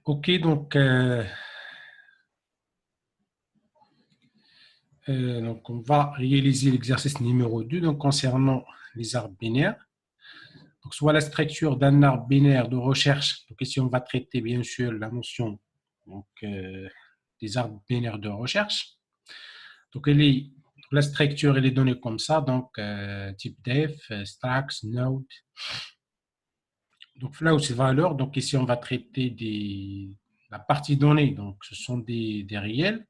OK, donc, on va réaliser l'exercice numéro 2 donc, concernant les arbres binaires. Donc, soit la structure d'un arbre binaire de recherche. Donc, ici, on va traiter bien sûr la notion donc, des arbres binaires de recherche. Donc, la structure elle est donnée comme ça, donc type def, struct, node. Donc, là où c'est valeur, donc ici, on va traiter la partie donnée. Donc, ce sont des réels.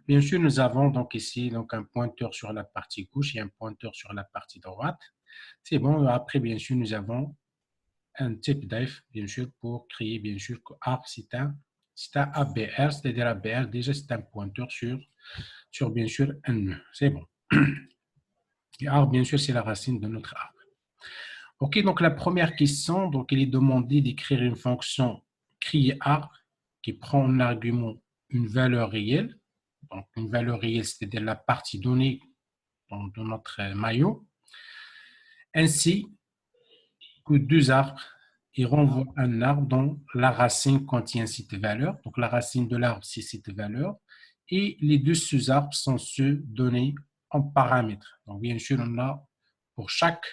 Bien sûr, nous avons donc ici donc un pointeur sur la partie gauche et un pointeur sur la partie droite. C'est bon. Après, bien sûr, nous avons un type def, bien sûr, pour créer, bien sûr, que arbre, c'est un ABR, c'est-à-dire ABR, déjà, c'est un pointeur sur bien sûr, un nœud. C'est bon. Et arbre, bien sûr, c'est la racine de notre arbre. OK, donc la première question, donc il est demandé d'écrire une fonction créer arbre qui prend en argument une valeur réelle. Donc, une valeur réelle, c'est-à-dire la partie donnée dans notre maillot, ainsi que deux arbres et renvoie un arbre dont la racine contient cette valeur. Donc, la racine de l'arbre, c'est cette valeur. Et les deux sous-arbres sont ceux donnés en paramètres. Donc, bien sûr, on a pour chaque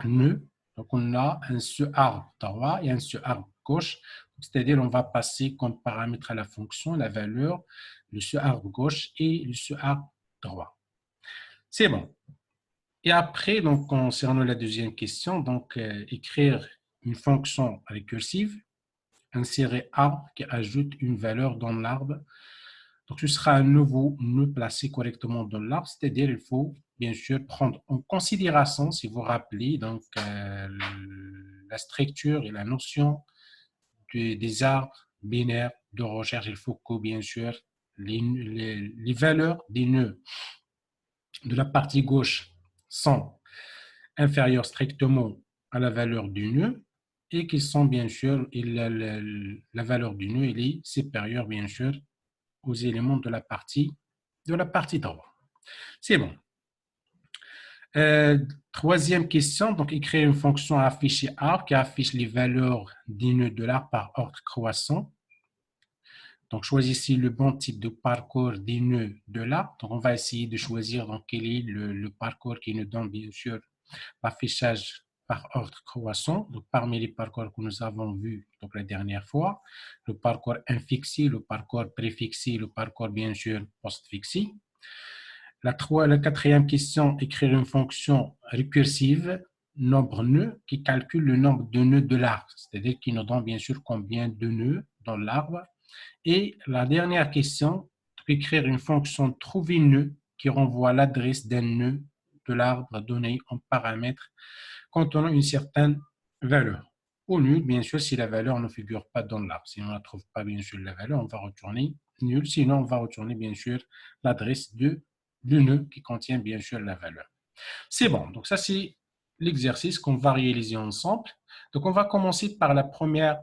nœud, donc on a un sous-arbre droit et un sous-arbre gauche. C'est-à-dire, on va passer comme paramètre à la fonction la valeur, le sous-arbre gauche et le sous-arbre droit. C'est bon. Et après, donc, concernant la deuxième question, donc, écrire une fonction récursive, insérer arbre qui ajoute une valeur dans l'arbre. Donc, ce sera un nouveau nœud placé correctement dans l'arbre, c'est-à-dire il faut bien sûr prendre en considération, si vous vous rappelez, donc, la structure et la notion des arbres binaires de recherche. Il faut que bien sûr les valeurs des nœuds de la partie gauche sont inférieures strictement à la valeur du nœud et qui sont bien sûr, la valeur du nœud est supérieure bien sûr aux éléments de la partie droite. C'est bon. Troisième question, donc écrire une fonction à afficher arbre qui affiche les valeurs des nœuds de l'arbre par ordre croissant. Donc, choisissez le bon type de parcours des nœuds de l'arbre. Donc, on va essayer de choisir donc, quel est le parcours qui nous donne bien sûr l'affichage par ordre croissant. Donc, parmi les parcours que nous avons vus donc, la dernière fois, le parcours infixé, le parcours préfixé, le parcours bien sûr postfixé. La quatrième question, écrire une fonction récursive nombre nœuds qui calcule le nombre de nœuds de l'arbre, c'est-à-dire qui nous donne bien sûr combien de nœuds dans l'arbre. Et la dernière question, écrire une fonction trouver nœud qui renvoie l'adresse d'un nœud de l'arbre donné en paramètre contenant une certaine valeur. Ou nul, bien sûr, si la valeur ne figure pas dans l'arbre. Si on ne trouve pas, bien sûr, la valeur, on va retourner nul. Sinon, on va retourner, bien sûr, l'adresse du nœud qui contient, bien sûr, la valeur. C'est bon. Donc, ça, c'est l'exercice qu'on va réaliser ensemble. Donc, on va commencer par la première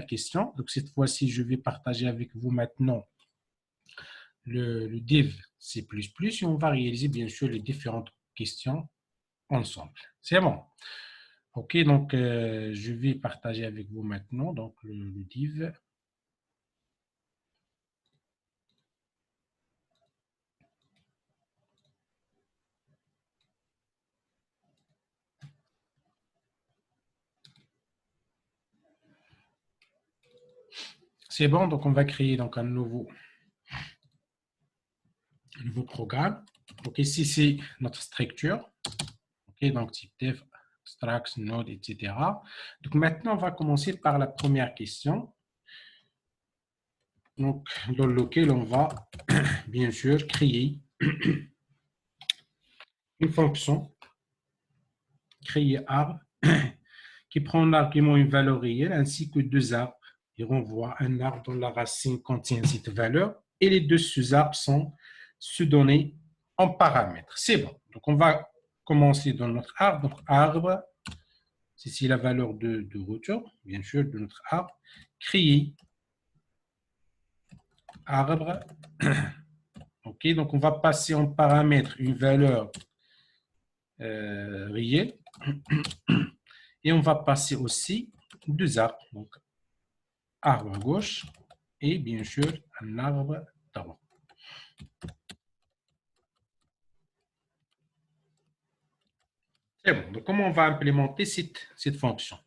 question. Donc, cette fois-ci, je vais partager avec vous maintenant le div C++ et on va réaliser, bien sûr, les différentes questions ensemble. C'est bon. OK, donc, je vais partager avec vous maintenant donc, le div. C'est bon, donc on va créer donc, un nouveau programme. Donc, ici, c'est notre structure. OK, donc type def, struct, node, etc. Donc, maintenant, on va commencer par la première question. Donc, dans lequel on va bien sûr créer une fonction créer arbre qui prend l'argument une valeur réelle ainsi que deux arbres. Il renvoie un arbre dont la racine contient cette valeur et les deux sous-arbres sont sous-donnés en paramètres. C'est bon. Donc, on va commencer dans notre arbre. Donc, arbre, c'est ici la valeur de retour, bien sûr, de notre arbre. Créer arbre. OK, donc on va passer en paramètre une valeur réelle. Et on va passer aussi deux arbres. Donc, arbre gauche et bien sûr un arbre droit. C'est bon. Donc, comment on va implémenter cette fonction?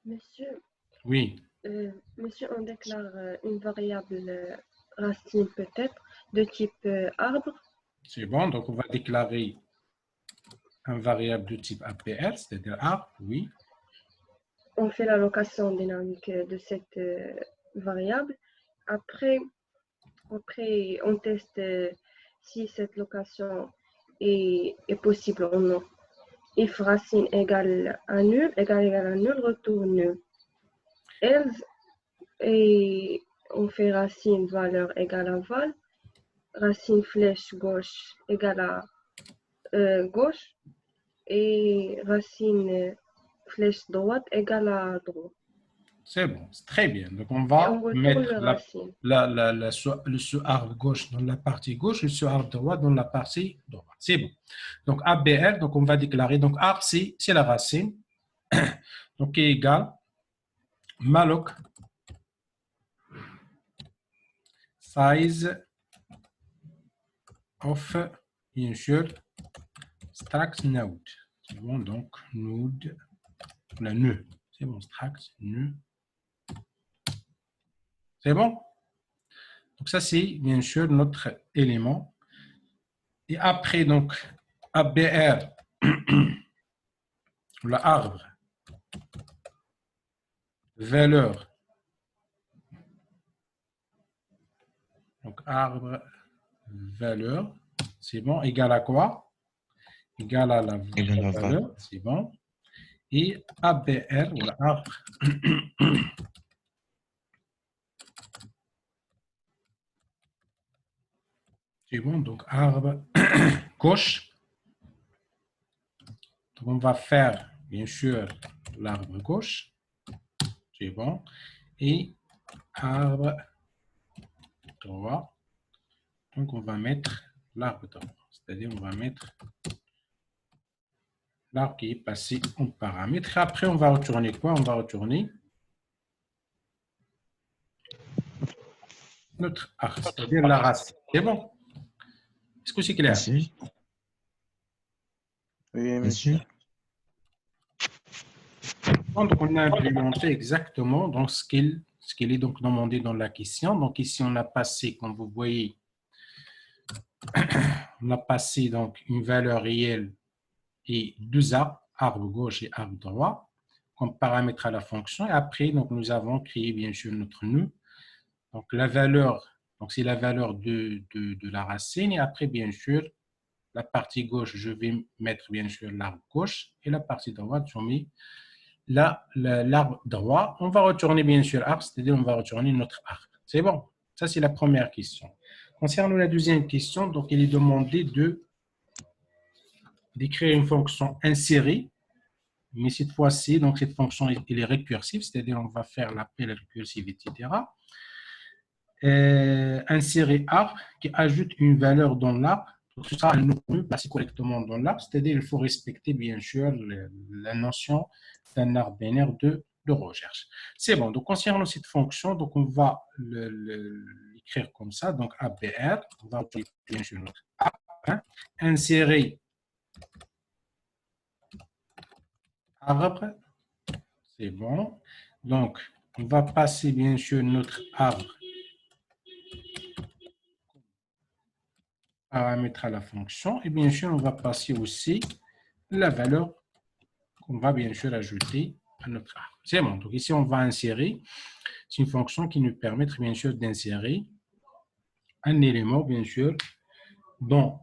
Monsieur, Oui, monsieur, on déclare une variable racine peut-être de type arbre. c'est bon. Donc, on va déclarer un variable de type APR, c'est-à-dire arbre, oui. On fait l'allocation dynamique de cette variable. Après, on teste si cette location est possible ou non. If racine égale à nul, égale à nul, retourne nul. Else, et on fait racine valeur égale à val, racine flèche gauche égale à gauche, et racine flèche droite égale à droite. C'est bon, c'est très bien. Donc, on Et va on retourne mettre le racine. ce arbre gauche dans la partie gauche et ce arbre droit dans la partie droite. C'est bon. Donc, ABR, donc on va déclarer, donc arbre, c'est la racine, donc qui est égal malloc size of, bien sûr, struct node. C'est bon, donc node, la nœud. C'est bon, struct nœud. C'est bon? Donc, ça, c'est bien sûr notre élément. Et après, donc, ABR, le arbre, valeur, donc arbre, valeur, c'est bon, égal à quoi? Égal à la valeur, c'est bon. Et ABR, ou l'arbre, c'est bon, donc arbre gauche. Donc, on va faire, bien sûr, l'arbre gauche. C'est bon. Et arbre droit. Donc, on va mettre l'arbre droit. C'est-à-dire, on va mettre l'arbre qui est passé en paramètre. Après, on va retourner quoi? On va retourner notre arbre, c'est-à-dire la racine. C'est bon? Est-ce que c'est clair? Monsieur? Oui, monsieur. Donc, on a implémenté exactement dans ce qu'il est donc demandé dans la question. Donc, ici, on a passé, comme vous voyez, on a passé donc une valeur réelle et deux arbres, arbre gauche et arbre droit, comme paramètre à la fonction. Et après, donc, nous avons créé, bien sûr, notre nœud. Donc, la valeur, donc c'est la valeur de la racine. Et après, bien sûr, la partie gauche, je vais mettre, bien sûr, l'arbre gauche. Et la partie droite, je mets l'arbre droit. On va retourner bien sûr arbre, c'est-à-dire on va retourner notre arbre. C'est bon. Ça, c'est la première question. Concernant la deuxième question, donc il est demandé d'écrire une fonction insérée, mais cette fois-ci, donc cette fonction elle est récursive, c'est-à-dire on va faire l'appel récursif, etc. Insérer arbre qui ajoute une valeur dans l'arbre. Ce sera un nœud placé correctement dans l'arbre, c'est-à-dire il faut respecter bien sûr la notion d'un arbre binaire de recherche. C'est bon. Donc, concernant cette fonction, donc on va l'écrire comme ça. Donc, ABR, on va bien sûr notre A1, insérer arbre. C'est bon. Donc, on va passer bien sûr notre arbre paramètre à la fonction. Et bien sûr, on va passer aussi la valeur qu'on va bien sûr ajouter à notre arbre. C'est bon. Donc, ici, on va insérer. C'est une fonction qui nous permet bien sûr d'insérer un élément, bien sûr, dans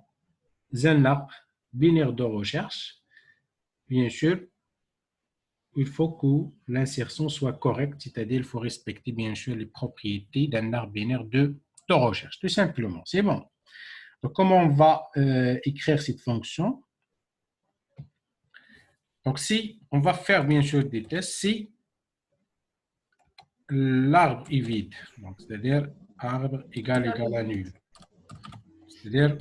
un arbre binaire de recherche. Bien sûr, il faut que l'insertion soit correcte, c'est-à-dire il faut respecter bien sûr les propriétés d'un arbre binaire de recherche, tout simplement. C'est bon. Donc, comment on va écrire cette fonction? Donc, si on va faire bien sûr des tests, si l'arbre est vide, c'est-à-dire arbre égal à nul, c'est-à-dire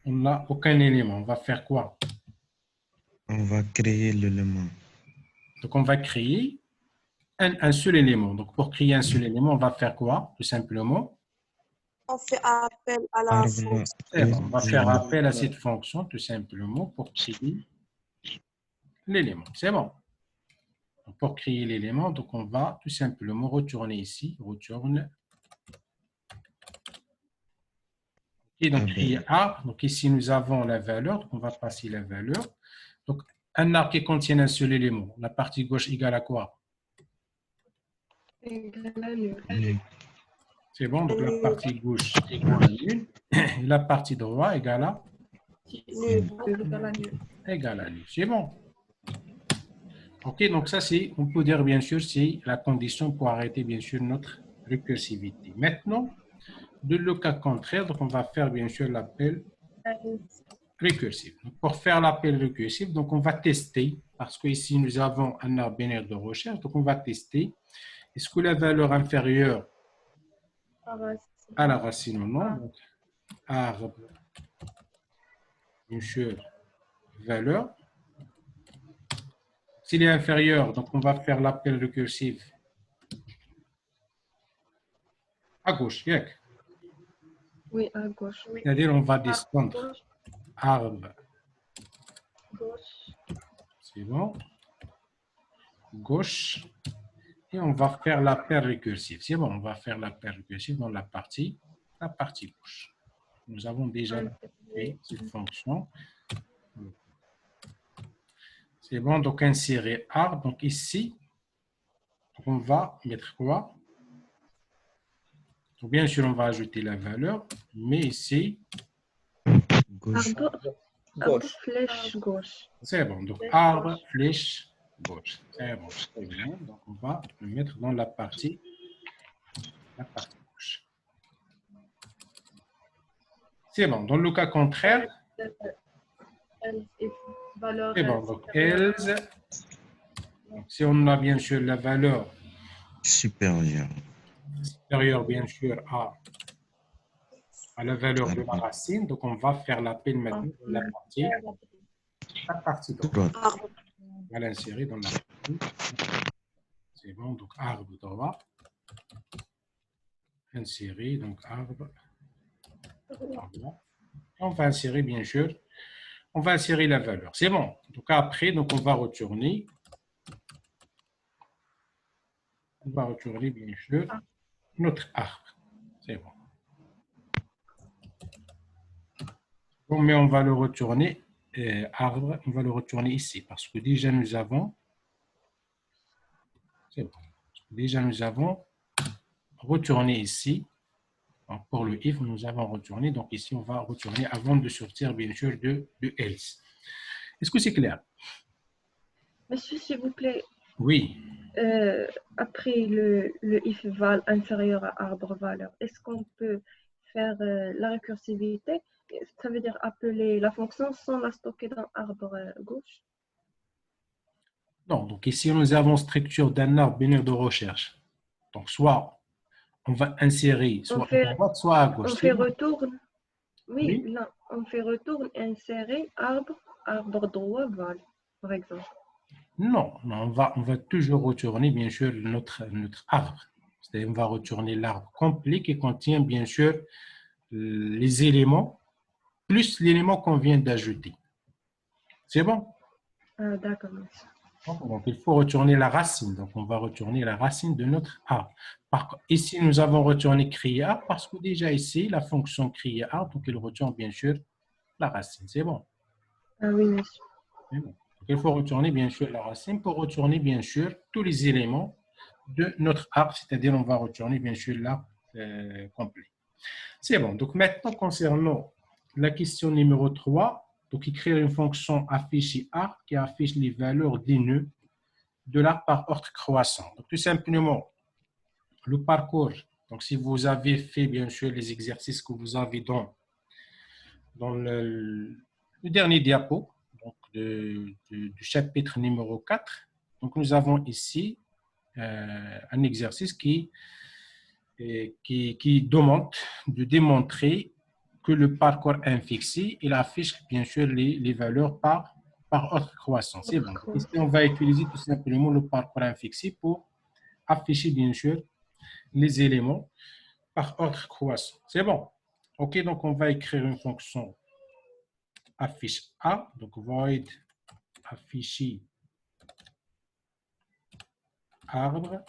on n'a aucun élément, on va faire quoi? On va créer l'élément. Donc, on va créer un seul élément. Donc, pour créer un seul élément, on va faire quoi? Tout simplement. On fait appel à la Arbre fonction. Eh ben, on va faire élément. appel à cette fonction, tout simplement, pour créer l'élément. C'est bon. Donc, pour créer l'élément, donc on va tout simplement retourner ici. Retourne. Et donc, créer arbre. Donc, ici, nous avons la valeur. Donc, on va passer la valeur. Donc, un arbre qui contient un seul élément. La partie gauche égale à quoi? Égal à nul. C'est bon. Donc, la partie gauche égale à nul. Et la partie droite égale à Égal à nul. égale à nul. C'est bon. OK, donc ça, c'est, on peut dire, bien sûr, c'est la condition pour arrêter, bien sûr, notre récursivité. Maintenant, de le cas contraire, donc on va faire, bien sûr, l'appel récursif. Donc, pour faire l'appel récursif, donc on va tester, parce qu'ici, nous avons un arbre binaire de recherche, donc on va tester, est-ce que la valeur inférieure à la racine ou non? Donc, arbre, bien sûr, valeur. S'il est inférieur, donc on va faire l'appel récursif à gauche, yak. Oui, à gauche. Oui. C'est-à-dire on va descendre arbre, Gauche. c'est bon, gauche, et on va faire l'appel récursif. C'est bon, on va faire l'appel récursif dans la partie gauche. Nous avons déjà fait cette fonction. C'est bon, donc insérer arbre. Donc ici, on va mettre quoi? Donc, bien sûr, on va ajouter la valeur, mais ici, Gauche. Arbre, flèche gauche. c'est bon. Donc arbre, flèche, gauche. C'est bon, très bien. Donc on va le mettre dans la partie gauche. C'est bon. Dans le cas contraire, c'est bon. Donc else, donc, si on a bien sûr la valeur Supérieur. supérieure, bien sûr, à la valeur de la racine, donc on va faire l'appel maintenant dans la partie droite. On va l'insérer dans la partie. C'est bon. Donc arbre droit. Insérer, donc arbre. On va insérer, bien sûr, on va insérer la valeur. C'est bon. Donc après, donc on va retourner. On va retourner, bien sûr, notre arbre. C'est bon. Bon, mais on va le retourner, arbre, on va le retourner ici, parce que déjà nous avons, c'est bon. Déjà nous avons retourné ici. Donc, pour le if, nous avons retourné. Donc ici, on va retourner avant de sortir, bien sûr, de else. Est-ce que c'est clair? Monsieur, s'il vous plaît, Oui. après le if val inférieur à arbre valeur, est-ce qu'on peut faire la récursivité? Ça veut dire appeler la fonction sans la stocker dans arbre gauche? Non, donc ici, nous avons structure d'un arbre binaire de recherche. Donc, soit on va insérer, soit à droite, soit à gauche. On fait retourne. Oui. Non, on fait retourne, insérer, arbre droit, val, par exemple. Non, on va toujours retourner, bien sûr, notre arbre. C'est-à-dire, on va retourner l'arbre complet qui contient, bien sûr, les éléments, plus l'élément qu'on vient d'ajouter. C'est bon? Ah, d'accord, merci. Donc, il faut retourner la racine. Donc, on va retourner la racine de notre arbre. Ici, nous avons retourné créer arbre parce que déjà ici, la fonction créer arbre, donc il retourne, bien sûr, la racine. C'est bon? Ah oui, monsieur. C'est bon. Donc, il faut retourner, bien sûr, la racine pour retourner, bien sûr, tous les éléments de notre arbre, c'est-à-dire on va retourner, bien sûr, l'arbre complet. C'est bon. Donc, maintenant, concernant la question numéro 3, donc écrire une fonction afficher arbre qui affiche les valeurs des nœuds de l'arbre par ordre croissant. Donc, tout simplement, le parcours. Donc, si vous avez fait, bien sûr, les exercices que vous avez dans le dernier diapo, donc du chapitre numéro 4, donc nous avons ici un exercice qui demande de démontrer que le parcours infixé, il affiche bien sûr les valeurs par par ordre croissant. C'est bon. Croissant. Ici, on va utiliser tout simplement le parcours infixé pour afficher, bien sûr, les éléments par ordre croissant. C'est bon. OK, donc on va écrire une fonction affiche A. Donc, void afficher arbre.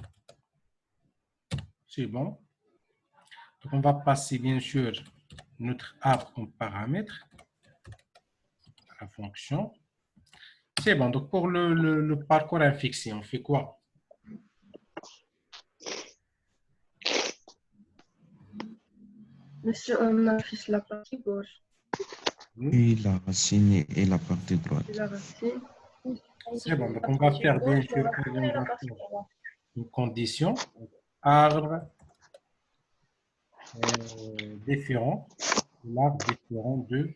C'est bon. Donc, on va passer, bien sûr, notre arbre comme paramètre à la fonction. C'est bon. Donc, pour le parcours infixé, on fait quoi? Monsieur, on affiche la partie gauche Puis la racine et la partie droite. de la racine. C'est bon. Donc, on va faire, bien sûr, une condition. Arbre différent. L'arbre différent de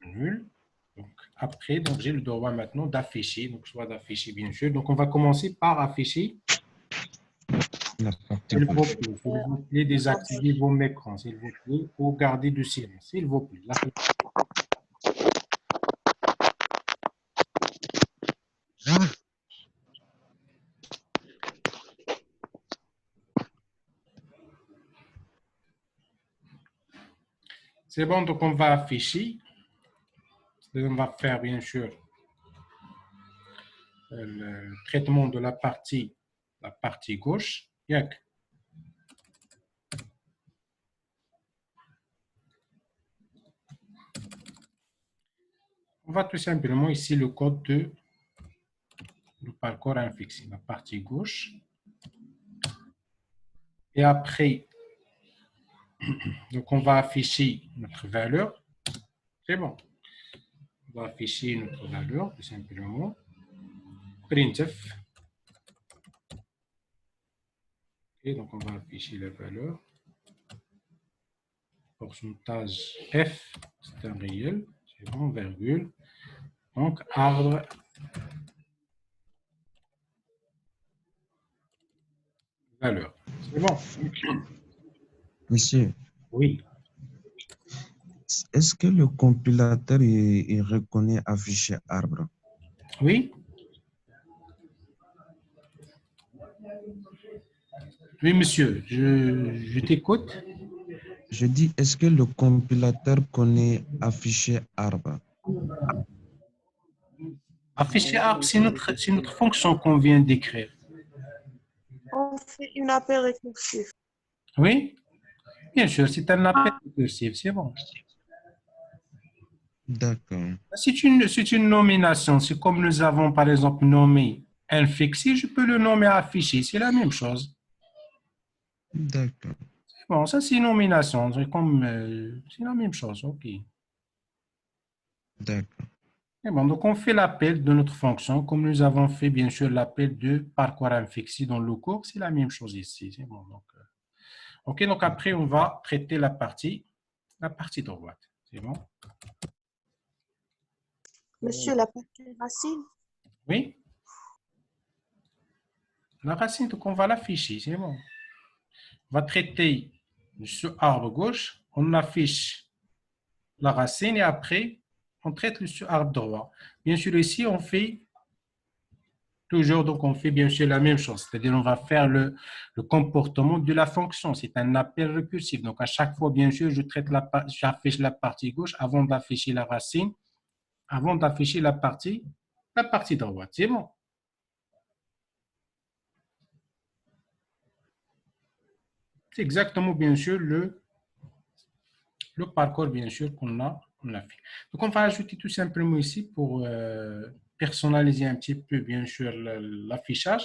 nul. Donc, après, donc j'ai le droit maintenant d'afficher. Donc, soit d'afficher, bien sûr. Donc, on va commencer par afficher. La partie S'il vous gauche. plaît, s'il vous plaît, désactivez vos écrans, s'il vous plaît, ou gardez du silence, s'il vous plaît. C'est bon, donc on va afficher. On va faire, bien sûr, le traitement de la partie gauche. Yak. On va tout simplement ici le code de le parcours infixé, la partie gauche. Et après, donc on va afficher notre valeur. C'est bon. On va afficher notre valeur tout simplement. Printf. Et donc on va afficher la valeur. Pourcentage F, c'est un réel. C'est bon, virgule. Donc arbre. Valeur. C'est bon. Monsieur, Oui. est-ce que le compilateur il reconnaît afficher arbre? Oui. Oui, monsieur, je t'écoute. Je dis, est-ce que le compilateur connaît afficher arbre? Afficher arbre, c'est notre fonction qu'on vient d'écrire. On fait une appel récursif. Oui, bien sûr, c'est un appel récursif, c'est bon. D'accord. C'est une nomination. C'est comme nous avons, par exemple, nommé infixé, je peux le nommer affiché. C'est la même chose. D'accord. Bon, ça, c'est une nomination. C'est comme, c'est la même chose. OK. D'accord. Et bon, donc on fait l'appel de notre fonction, comme nous avons fait, bien sûr, l'appel de parcours infixé dans le cours. C'est la même chose ici. C'est bon. Donc, OK, donc après, on va traiter la partie droite. C'est bon? Monsieur, la partie racine, Oui? La racine, donc on va l'afficher. C'est bon. On va traiter ce arbre gauche. On affiche la racine et après, on traite le arbre droit. Bien sûr, ici, on fait toujours, donc on fait bien sûr la même chose. C'est-à-dire, on va faire le comportement de la fonction. C'est un appel récursif. Donc, à chaque fois, bien sûr, j'affiche la partie gauche avant d'afficher la racine, avant d'afficher la partie droite. C'est bon. C'est exactement, bien sûr, le parcours, bien sûr, qu'on a fait. Donc, on va ajouter tout simplement ici pour personnaliser un petit peu, bien sûr, l'affichage.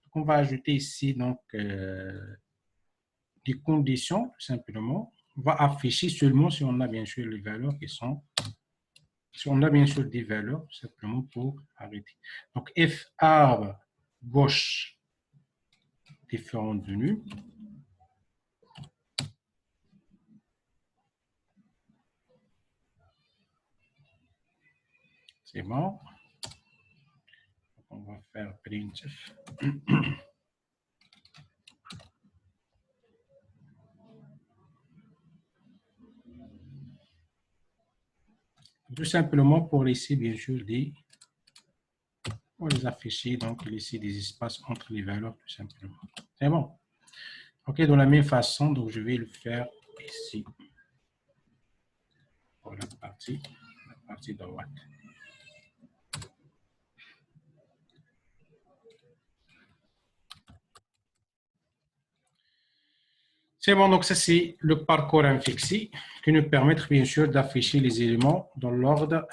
Donc, on va ajouter ici, donc, des conditions, tout simplement. On va afficher seulement si on a, bien sûr, les valeurs qui sont, si on a, bien sûr, des valeurs, tout simplement pour arrêter. Donc, F arbre gauche différent de nul. C'est bon. On va faire printf. Tout simplement pour laisser, bien sûr, pour les afficher, donc laisser des espaces entre les valeurs, tout simplement. C'est bon. OK, de la même façon, donc je vais le faire ici pour la partie droite. C'est bon, donc ça c'est le parcours infixé qui nous permet bien sûr d'afficher les éléments dans l'ordre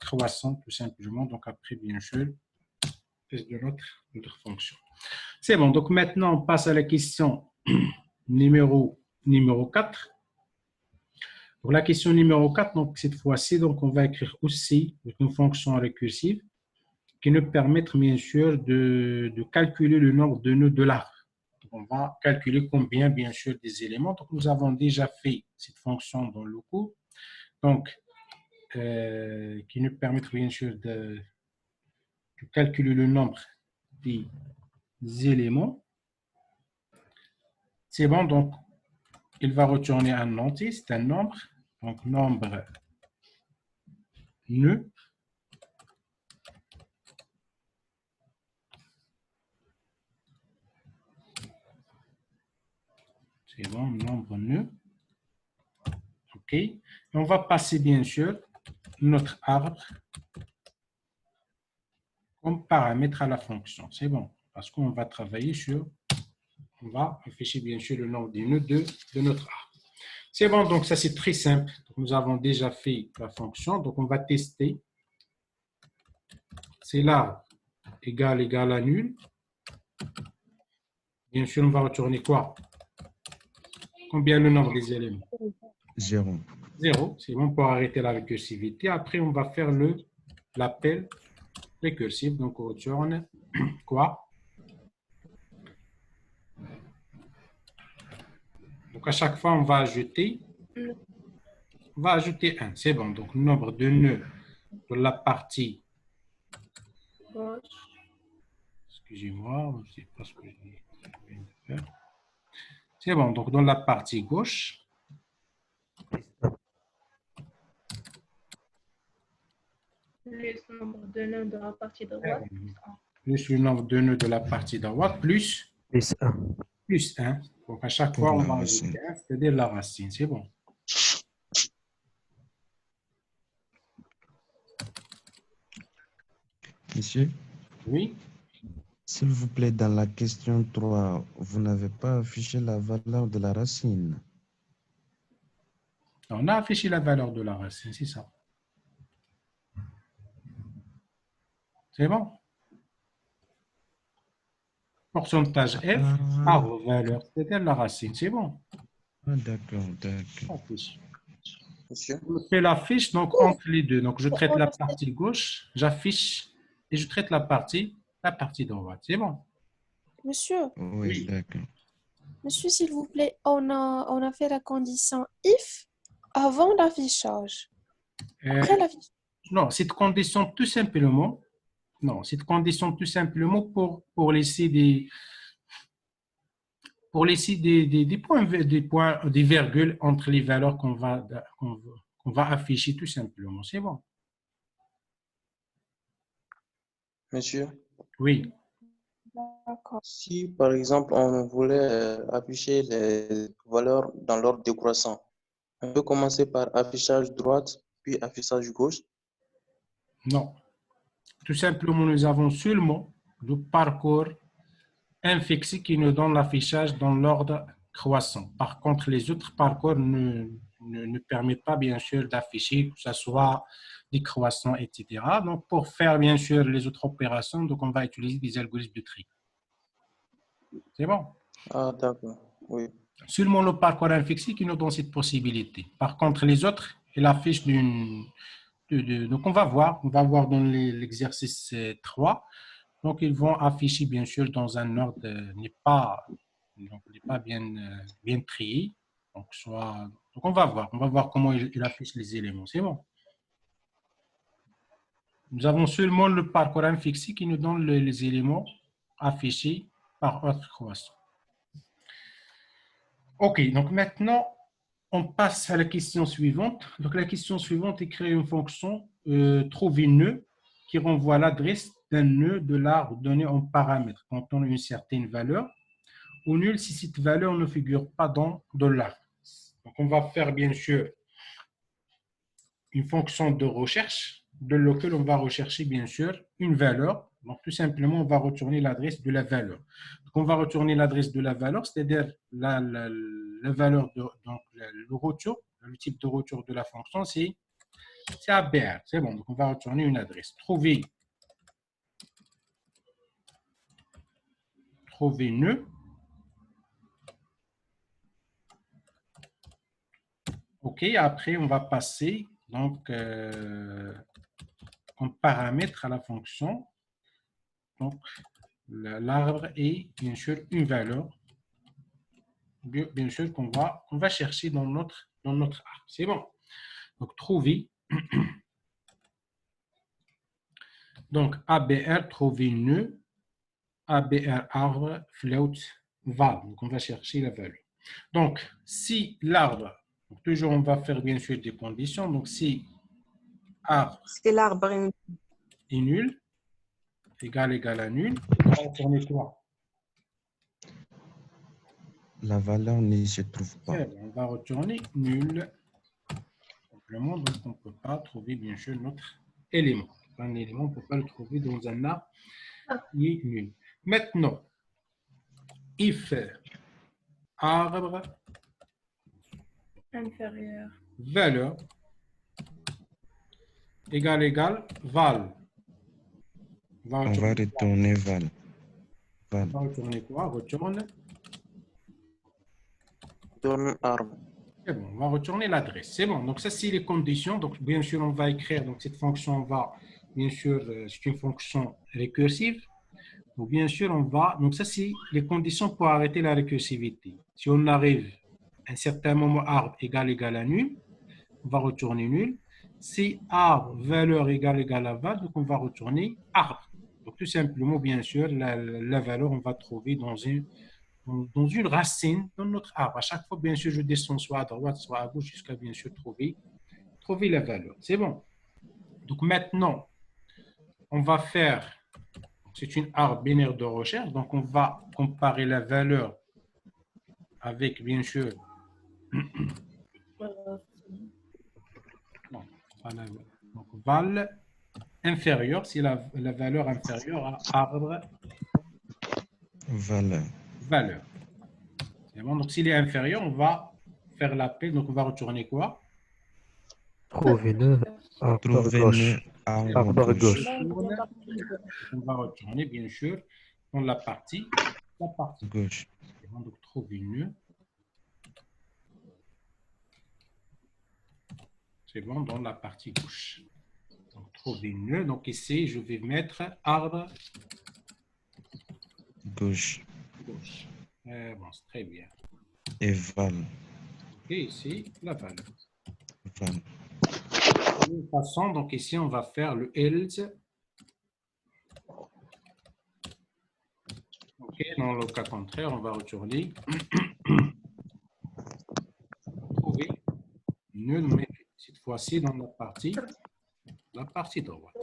croissant tout simplement. Donc après bien sûr, de notre fonction. C'est bon, donc maintenant on passe à la question numéro 4. Pour la question numéro 4, donc cette fois-ci, donc on va écrire aussi une fonction récursive qui nous permet bien sûr de calculer le nombre de nœuds de l'arbre. On va calculer combien, bien sûr, des éléments. Donc, nous avons déjà fait cette fonction dans le cours, donc, qui nous permet, bien sûr, de calculer le nombre des éléments. C'est bon, donc, il va retourner un entier, c'est un nombre. Donc, nombre nœuds. C'est bon, nombre nœuds. OK. Et on va passer, bien sûr, notre arbre comme paramètre à la fonction. C'est bon, parce qu'on va travailler sur, on va afficher, bien sûr, le nombre des nœuds de notre arbre. C'est bon, donc ça, c'est très simple. Donc, nous avons déjà fait la fonction. Donc, on va tester. C'est l'arbre égal à nul. Bien sûr, on va retourner quoi? Combien le nombre des éléments? 0. 0. C'est bon pour arrêter la récursivité. Après, on va faire l'appel récursif. Donc, on retourne quoi? Donc, à chaque fois, on va ajouter 1. C'est bon. Donc, le nombre de nœuds de la partie Gauche. Excusez-moi, je ne sais pas ce que je viens de faire. C'est bon. Donc, dans la partie gauche, Plus le nombre de nœuds de la partie droite. plus le nombre de nœuds de la partie droite, plus 1. plus 1. Donc, à chaque Pour fois, on la va racine. ajouter 1, c'est-à-dire la racine. C'est bon. Monsieur, Oui. s'il vous plaît, dans la question 3, vous n'avez pas affiché la valeur de la racine. On a affiché la valeur de la racine, c'est ça. C'est bon. Pourcentage F par valeur, c'est-à-dire la racine. C'est bon. Ah, d'accord. Affiche. Monsieur? Je fais la fiche donc entre les deux. Donc, je traite la partie gauche, j'affiche et je traite la partie droite. C'est bon. Monsieur, Oui, Oui. d'accord. monsieur, s'il vous plaît, on a fait la condition if avant l'affichage. Après l'affichage. Non, cette condition tout simplement, pour laisser des points, des virgules entre les valeurs qu'on va afficher tout simplement. C'est bon. Monsieur, Oui. D'accord. si par exemple on voulait afficher les valeurs dans l'ordre décroissant, on peut commencer par affichage droite, puis affichage gauche. Non. Tout simplement, nous avons seulement le parcours infixé qui nous donne l'affichage dans l'ordre croissant. Par contre, les autres parcours ne permettent pas, bien sûr, d'afficher, que ce soit des croissants, etc. Donc, pour faire, bien sûr, les autres opérations, donc on va utiliser des algorithmes de tri. C'est bon? Ah, d'accord. Oui. Seulement le parcours infixé qui nous donne cette possibilité. Par contre, les autres, il affiche donc, on va voir dans l'exercice 3. Donc, ils vont afficher, bien sûr, dans un ordre n'est pas bien trié. Donc, on va voir comment il affiche les éléments. C'est bon. Nous avons seulement le parcours infixé qui nous donne les éléments affichés par ordre croissant. OK, donc maintenant, on passe à la question suivante. Donc, la question suivante est créer une fonction trouver nœud qui renvoie l'adresse d'un nœud de l'arbre donné en paramètre contenant une certaine valeur ou nul si cette valeur ne figure pas dans l'arbre. Donc, on va faire bien sûr une fonction de recherche de laquelle on va rechercher bien sûr une valeur. Donc, tout simplement, on va retourner l'adresse de la valeur. Donc, on va retourner l'adresse de la valeur, c'est-à-dire la valeur, donc le retour, le type de retour de la fonction, c'est ABR. C'est bon, donc on va retourner une adresse. Trouver nœud. OK, après, on va passer donc en paramètre à la fonction. Donc, l'arbre est bien sûr une valeur, bien sûr qu'on va chercher dans notre arbre. C'est bon. Donc, trouver. Donc, ABR, trouver nœud, ABR arbre, float, val. Donc, on va chercher la valeur. Donc, si l'arbre, toujours on va faire bien sûr des conditions. Donc, si arbre est nul, égal à nul, on va retourner quoi? La valeur ne se trouve pas. On va retourner nul. Simplement, donc on ne peut pas trouver bien sûr notre élément. Un élément, on ne peut pas le trouver dans un arbre qui est nul. Maintenant, if arbre inférieur. Valeur égal val. On va retourner val. On va retourner quoi? Retourne arbre. C'est bon, on va retourner l'adresse. C'est bon. Donc, ça, c'est les conditions. Donc, bien sûr, on va écrire. Donc, cette fonction, on va, bien sûr, c'est une fonction récursive. Donc, bien sûr, on va. Donc, ça, c'est les conditions pour arrêter la récursivité. Si on arrive à un certain moment, arbre égal à nul, on va retourner nul. Si arbre, valeur égal à val, donc on va retourner arbre. Donc, tout simplement, bien sûr, la valeur, on va trouver dans une racine dans notre arbre. À chaque fois, bien sûr, je descends soit à droite, soit à gauche, jusqu'à bien sûr trouver la valeur. C'est bon. Donc maintenant, on va faire, c'est une arbre binaire de recherche, donc on va comparer la valeur avec, bien sûr, donc val inférieur, c'est la valeur inférieure à arbre valeur. C'est bon, donc s'il est inférieur, on va faire l'appel, donc on va retourner quoi? Trouver nœud arbre gauche. Arbre gauche. On va retourner, bien sûr, dans la partie gauche. Donc, trouver nœud. C'est bon, dans la partie gauche. Donc, trouver nœud. Donc, ici, je vais mettre arbre gauche. Bon, c'est très bien. Et val. Et ici, la valeur. Val. De toute façon, donc ici, on va faire le else. OK, dans le cas contraire, on va retourner. Trouver nœud, mais cette fois-ci dans la partie droite.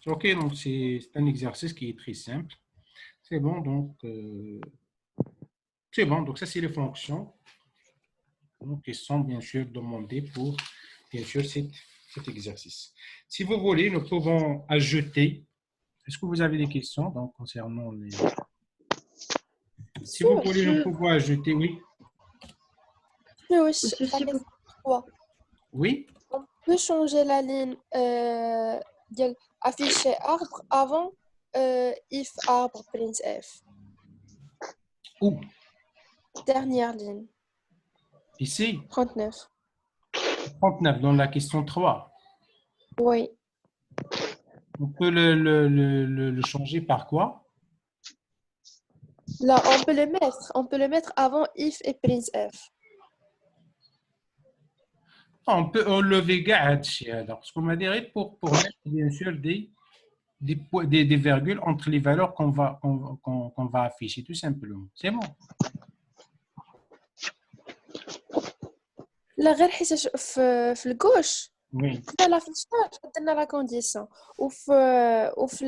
OK, donc c'est un exercice qui est très simple. C'est bon, donc ça c'est les fonctions donc, qui sont bien sûr demandées pour bien sûr cet exercice. Si vous voulez, nous pouvons ajouter. Est-ce que vous avez des questions donc, concernant les... Si vous voulez, nous pouvons ajouter, oui. Oui. On peut changer la ligne afficher arbre avant if arbre print f. Où? Dernière ligne. Ici? 39. 39, dans la question 3. Oui. On peut le changer par quoi? Là, on peut le mettre avant if et print f. On peut enlever garde, parce qu'on m'a dit pour mettre bien sûr des des virgules entre les valeurs qu'on va afficher, tout simplement. C'est bon. لا غير حيت في الجوش Oui. درنا لافيشاج درنا لا كونديسيون وفي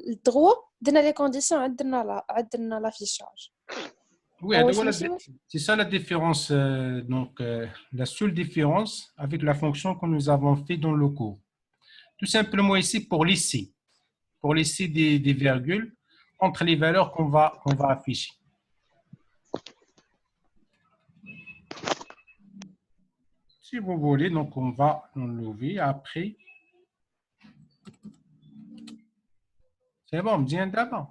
الدغوا درنا لي كونديسيون عندنا لافيشاج. Oui, voilà, c'est ça la différence. La seule différence avec la fonction que nous avons fait dans le cours. Tout simplement ici pour laisser des virgules entre les valeurs qu'on va afficher. Si vous voulez, donc on va enlever après. C'est bon, bien d'abord.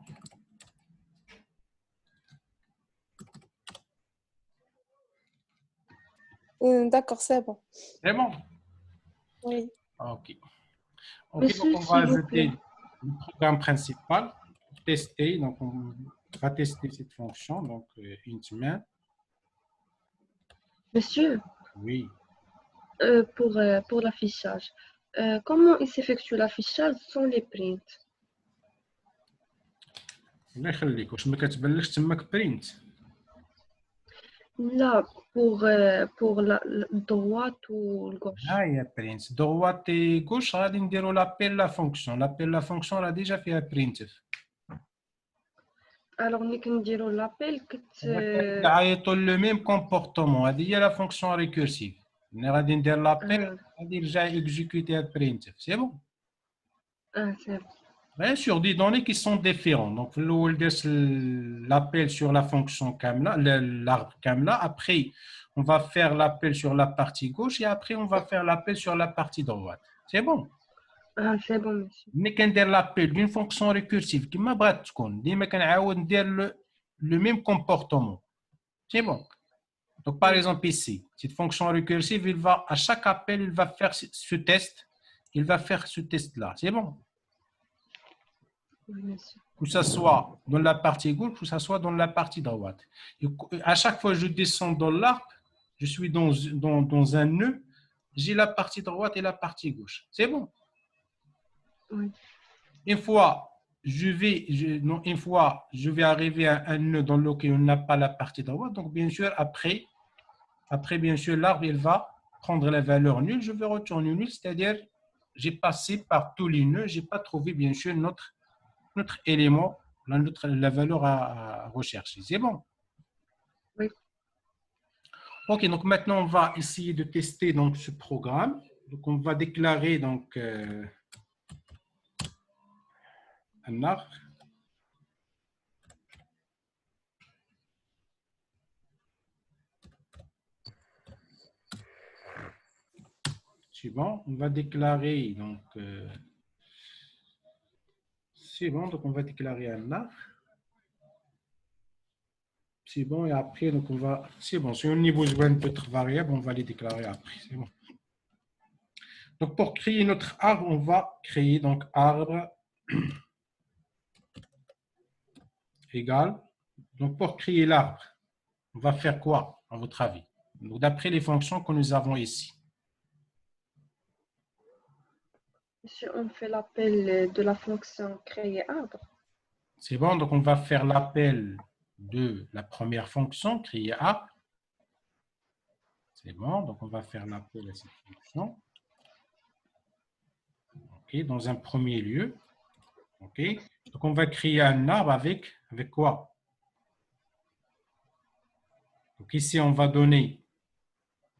D'accord, c'est bon. C'est bon? Oui. OK. Monsieur, donc on va s'il vous ajouter plaît. le programme principal pour tester. Donc, on va tester cette fonction. Donc, une semaine. Monsieur, Oui. pour l'affichage, comment il s'effectue l'affichage sans les prints? الله يخليك واش ما كتبانلكش تماك برينت Là, pour la droite ou la gauche. ها هي برينت droite et gauche غادي نديرو لابيل لا فونكسيون راه ديجا فيها برينتف Alors, nous allons dire l'appel que كيعيطوا لو ميم كومبورتمون هذه هي لا فونكسيون ريكورسيف ملي غادي ندير لابيل غادي يرجع اكزيكوتي برينتف سي بون c'est bon. Bien sûr, des données qui sont différentes. Donc, l'appel sur la fonction Kamla, l'arbre Kamla. Après, on va faire l'appel sur la partie gauche et après, on va faire l'appel sur la partie droite. C'est bon? C'est bon, monsieur. Mais quand on l'appel d'une fonction récursive, qui m'a brat le même comportement. C'est bon? Donc, par exemple, ici, cette fonction récursive, à chaque appel, il va faire ce test. Il va faire ce test-là. C'est bon? Oui, monsieur. Que ce soit dans la partie gauche, que ce soit dans la partie droite. Et à chaque fois que je descends dans l'arbre, je suis dans un nœud, j'ai la partie droite et la partie gauche. C'est bon? Oui. Une fois, je vais arriver à un nœud dans lequel on n'a pas la partie droite. Donc, bien sûr, après bien sûr, l'arbre, il va prendre la valeur nulle. Je vais retourner nulle, c'est-à-dire, j'ai passé par tous les nœuds, je n'ai pas trouvé, bien sûr, notre élément, la valeur à rechercher. C'est bon? Oui. OK, donc maintenant, on va essayer de tester donc, ce programme. Donc, on va déclarer donc, un arbre. Suivant, on va déclarer donc... c'est bon, donc on va déclarer un arbre. C'est bon, et après, donc on va... C'est bon, si on a besoin d'autres variables, on va les déclarer après. C'est bon. Donc, pour créer notre arbre, on va créer donc arbre égal. Donc, pour créer l'arbre, on va faire quoi, à votre avis? Donc, d'après les fonctions que nous avons ici. Monsieur, on fait l'appel de la fonction créer arbre. C'est bon, donc on va faire l'appel de la première fonction, créer arbre. C'est bon, donc on va faire l'appel à cette fonction. OK, dans un premier lieu. OK, donc on va créer un arbre avec quoi? Donc ici, on va donner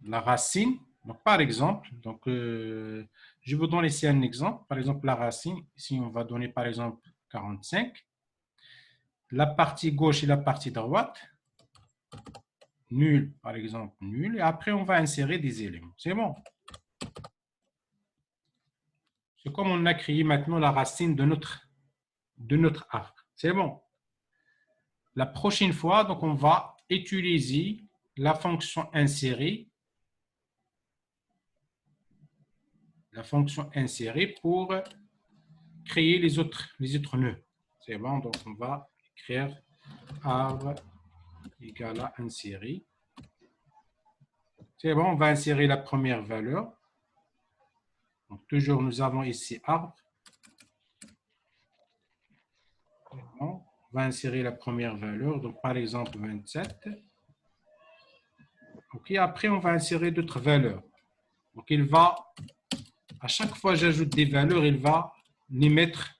la racine. Donc par exemple, donc, je vous donne ici un exemple. Par exemple, la racine, ici on va donner par exemple 45. La partie gauche et la partie droite, nul, par exemple, nul. Et après, on va insérer des éléments. C'est bon. C'est comme on a créé maintenant la racine de notre arbre. C'est bon. La prochaine fois, donc, on va utiliser la fonction insérer. La fonction insérer pour créer les autres nœuds. C'est bon. Donc, on va écrire arbre égale à insérer. C'est bon, on va insérer la première valeur. Donc, toujours, nous avons ici arbre. On va insérer la première valeur, donc par exemple 27. Ok, après, on va insérer d'autres valeurs. Donc, il va, à chaque fois que j'ajoute des valeurs, il va les mettre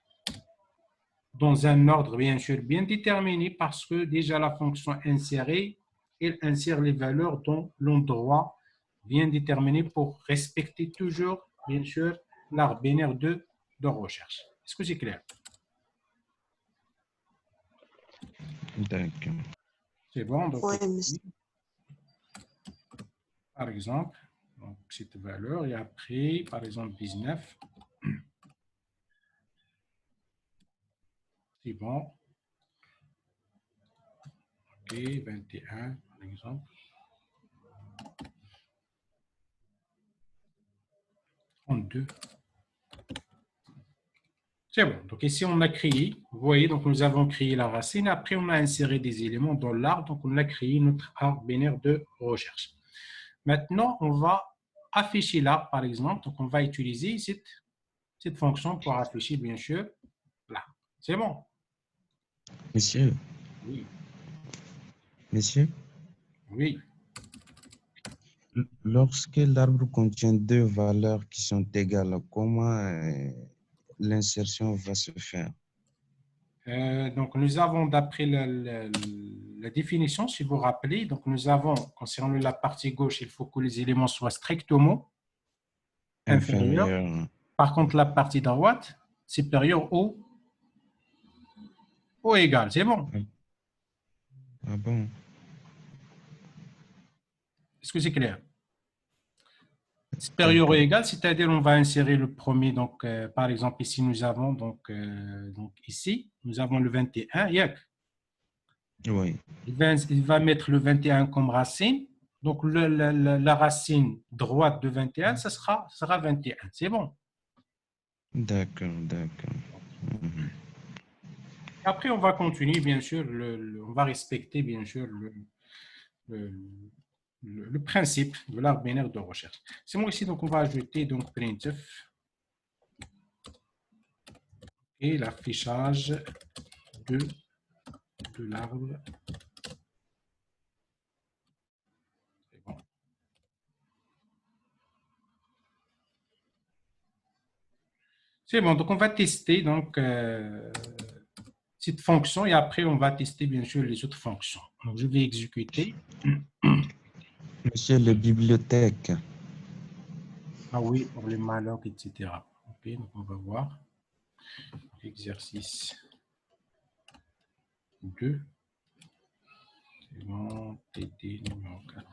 dans un ordre, bien sûr, bien déterminé parce que déjà la fonction insérée, elle insère les valeurs dans l'endroit bien déterminé pour respecter toujours, bien sûr, l'arbre binaire de recherche. Est-ce que c'est clair? D'accord. C'est bon. Donc, Ouais, monsieur. par exemple, donc, cette valeur, et après, par exemple, 19. C'est bon. Ok, 21, par exemple. 32. C'est bon. Donc ici, on a créé, vous voyez, donc nous avons créé la racine. Après, on a inséré des éléments dans l'arbre. Donc, on a créé notre arbre binaire de recherche. Maintenant, on va afficher l'arbre, par exemple. Donc, on va utiliser cette fonction pour afficher, bien sûr, là. C'est bon? Monsieur, Oui. monsieur, Oui. lorsque l'arbre contient deux valeurs qui sont égales, comment l'insertion va se faire? Donc, nous avons, d'après la définition, si vous vous rappelez, donc nous avons, concernant la partie gauche, il faut que les éléments soient strictement inférieurs. Inférieur. Par contre, la partie droite, supérieure ou égale. C'est bon. Ah bon? Est-ce que c'est clair? Supérieur ou égal, c'est-à-dire on va insérer le premier. Donc, par exemple, ici, nous avons, donc ici, nous avons le 21. Oui. Il va mettre le 21 comme racine. Donc, la racine droite de 21, ça sera 21. C'est bon. D'accord, d'accord. Mhm. Après, on va continuer, bien sûr, on va respecter, bien sûr, le principe de l'arbre binaire de recherche. C'est moi ici, donc on va ajouter donc printf et l'affichage de l'arbre. C'est bon. C'est bon, donc on va tester donc, cette fonction et après on va tester bien sûr les autres fonctions. Donc je vais exécuter. Monsieur, les bibliothèques. Ah oui, pour les malloc, etc. Ok, donc on va voir. Exercice 2. C'est bon, TD numéro 4.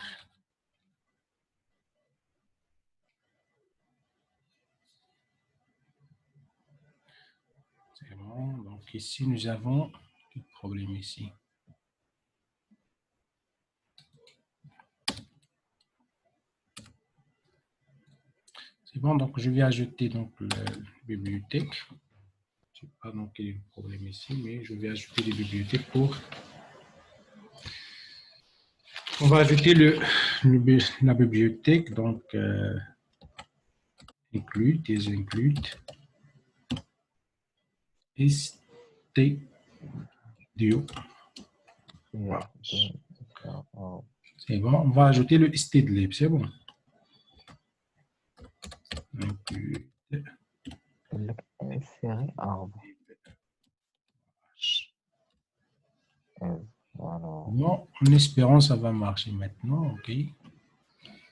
C'est bon, donc ici nous avons quel problème ici. C'est bon, donc je vais ajouter donc la bibliothèque. Je ne sais pas donc quel est le problème ici, mais je vais ajouter les bibliothèques pour. On va ajouter la bibliothèque, donc include, include, stdio. Voilà. C'est bon, on va ajouter le stdlib, c'est bon. Include. Insérer arbre. Voilà. Bon, en espérant ça va marcher maintenant, ok.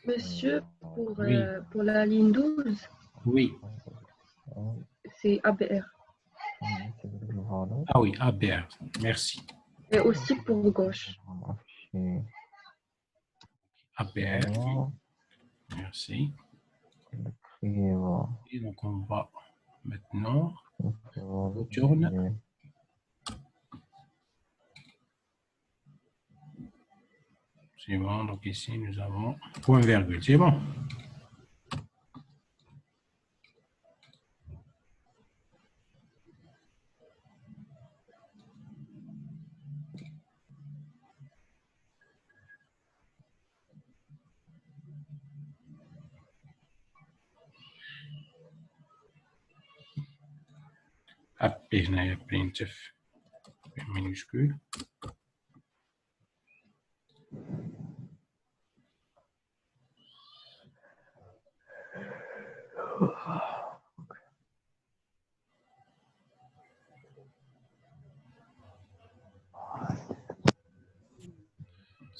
Monsieur, Oui. pour la ligne 12, Oui. c'est ABR. Ah oui, ABR, merci. Et aussi pour gauche. ABR, merci. Et donc on va maintenant retourne. C'est bon, donc ici nous avons point virgule, c'est bon. Appena printf minuscule.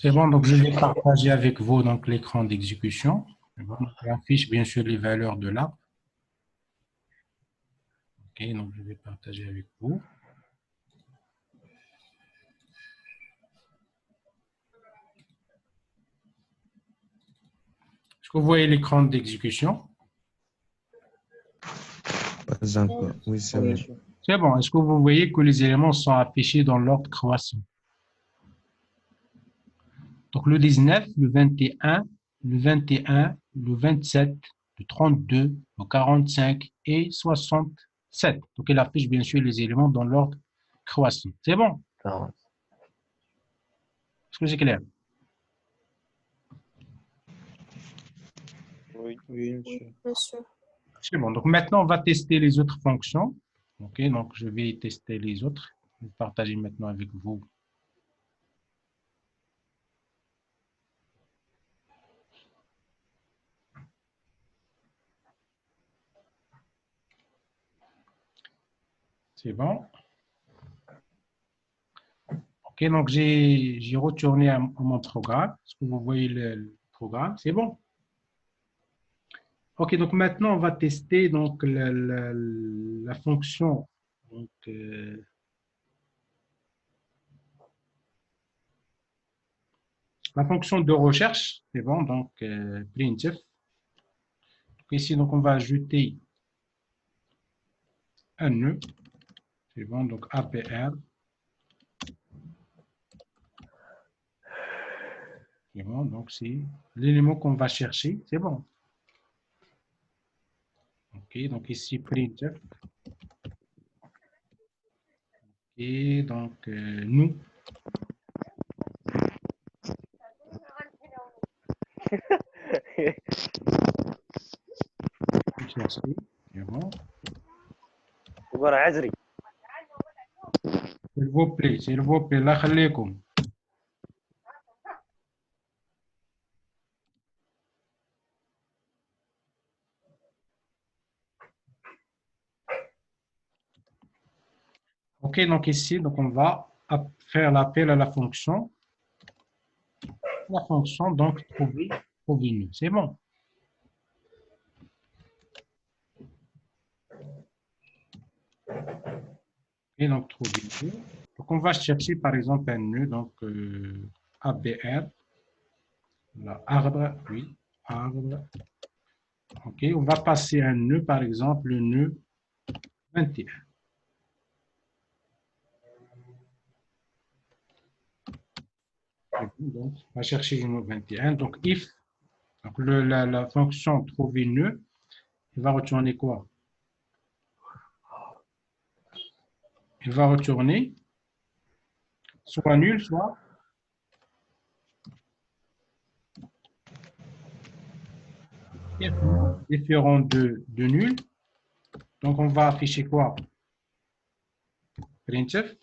C'est bon, donc je vais partager avec vous donc l'écran d'exécution. Bon, on affiche bien sûr les valeurs de l'arbre. Ok, donc je vais partager avec vous. Est-ce que vous voyez l'écran d'exécution? Pas encore. Oui, c'est bon. C'est bon. Est-ce que vous voyez que les éléments sont affichés dans l'ordre croissant? Donc le 19, le 21, le 21, le 27, le 32, le 45 et 67. Donc il affiche bien sûr les éléments dans l'ordre croissant. C'est bon? Est-ce que c'est clair? Oui, monsieur. Monsieur. C'est bon. Donc maintenant, on va tester les autres fonctions. OK, donc je vais tester les autres. Je vais partager maintenant avec vous. C'est bon. OK, donc j'ai retourné à mon programme. Est-ce que vous voyez le programme? C'est bon. OK, donc maintenant, on va tester donc, la fonction. Donc, la fonction de recherche, c'est bon, donc printf. Ici, donc, on va ajouter un nœud. C'est bon, donc APR. C'est bon, donc c'est l'élément qu'on va chercher. C'est bon. OK, donc ici, printf. Et donc, nous. C'est bon. s'il vous plaît, la khalikum. OK, donc ici, donc on va faire l'appel à la fonction. La fonction, donc, trouver nœud. C'est bon. Et donc, trouver nœud. Donc, on va chercher, par exemple, un nœud, donc, ABR. Là, arbre, oui, arbre. OK, on va passer un nœud, par exemple, le nœud 21. Donc, on va chercher le nœud 21. Donc, if, donc la fonction trouver nœud, il va retourner quoi? Il va retourner soit nul, soit différent de nul. Donc, on va afficher quoi? Printf.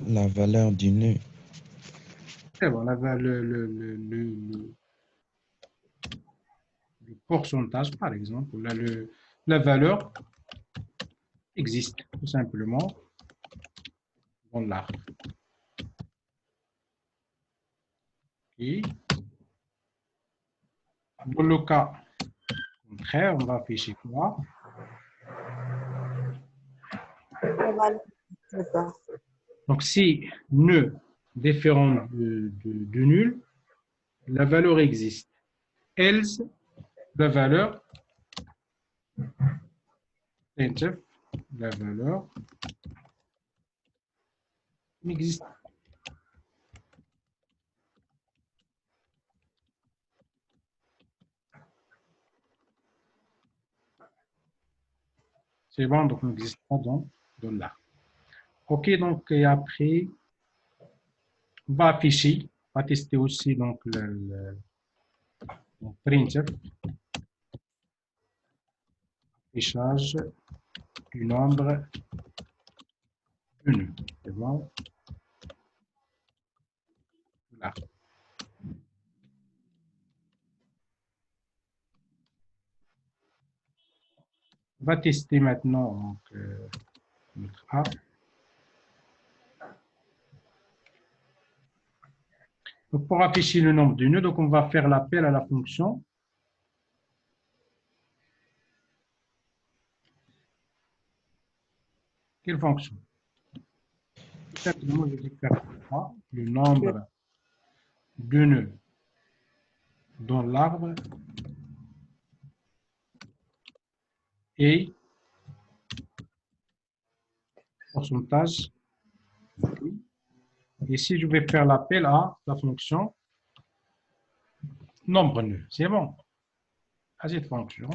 La valeur du nœud. C'est bon, le pourcentage, par exemple, là, la valeur existe tout simplement dans l'arbre. Et dans le cas contraire, on va afficher quoi? Donc, si nœud différent de nul, la valeur existe. Else, la valeur, la valeur n'existe pas. C'est bon, donc n'existe pas dans l'arbre. OK, donc et après, on va afficher, on va tester aussi donc le printf, affichage du nombre 2 nœuds. C'est bon. Là. On va tester maintenant donc, notre A. Donc, pour afficher le nombre de nœuds, donc on va faire l'appel à la fonction. Quelle fonction? Tout simplement, je vais faire le nombre de nœuds dans l'arbre et pourcentage. Et si je vais faire l'appel à la fonction nombre de nœuds, c'est bon. À cette fonction.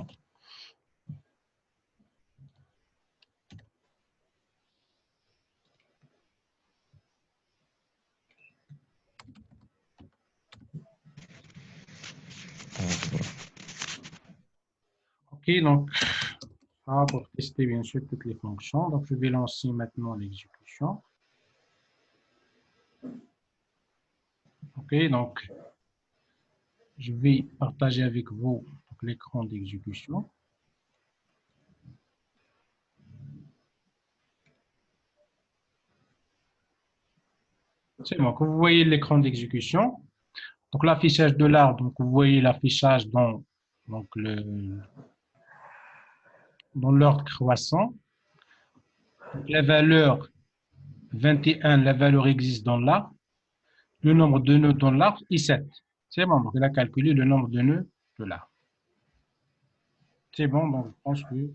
OK, donc, pour tester bien sûr toutes les fonctions. Donc, je vais lancer maintenant l'exécution. OK, donc, je vais partager avec vous l'écran d'exécution. C'est bon, vous voyez l'écran d'exécution. Donc, l'affichage de l'arbre, donc vous voyez l'affichage dans l'ordre croissant. Donc, la valeur 21, la valeur existe dans l'arbre. Le nombre de nœuds dans l'arbre est 7. C'est bon, donc il a calculé le nombre de nœuds de l'arbre. C'est bon, donc je pense que